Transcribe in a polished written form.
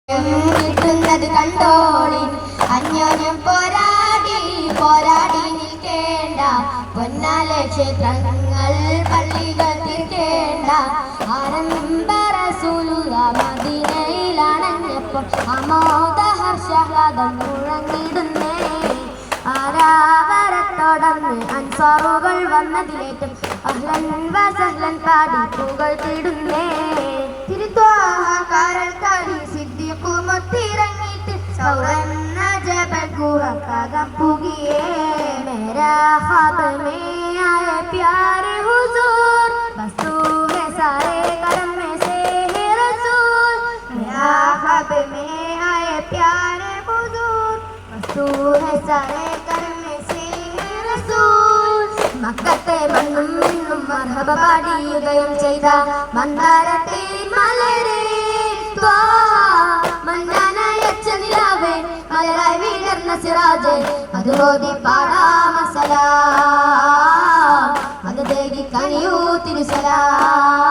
കിട്ടുന്നത് കണ്ടോളി അന്യോന്യം പോരാടി പോരാടി നിൽക്കേണ്ട പൊന്നാല ക്ഷേത്രങ്ങൾ പള്ളികൾ തീർക്കേണ്ട ആരംഭ റസൂലുള്ള മദീനയിലാണഞ്ഞപ്പോൾ അമോദ ഹർഷാഹ്ലാദം മുഴങ്ങിടുന്നേ ആരാവരത്തോടന്ന് അൻസാറുകൾ വന്നതിലേറ്റം അഹ്ലൻ വസഹ്ലൻ പാടി പൂകൾ തീടുന്നേ തിരുദ്വാഹകാരൽ കളി സിദ്ദീഖുമൊത്തിറങ്ങിയിട്ട് സൗറന്ന ജബൽ ഗുഹക്കകം പുകിയേ മേരാ ഖ്വാബ് മേ ആയ പ്യാരെ ഹുസൂർ ബസ്തു ഹെ സാരെ കരം മേ സേ ഹെ റസൂൽ മേരാ ഖ്വാബ് മേ ആയ പ്യാരെ ഹുസൂർ ബസ്തു ഹെ സാരെ കരം മേ സേ ഹെ റസൂൽ മക്കത്തെ മണ്ണും മിണ്ണും മർഹബ പാടി ഉദയം ചെയ്ത മന്ദാരത്തെ മലരേ മന്നാനയച്ച നിലാവേ മലരായി വീടർന്ന സിറാജേ അത് ഓതി പാടാമസലാം അത് തേടി കനിയൂ തിരുസലാം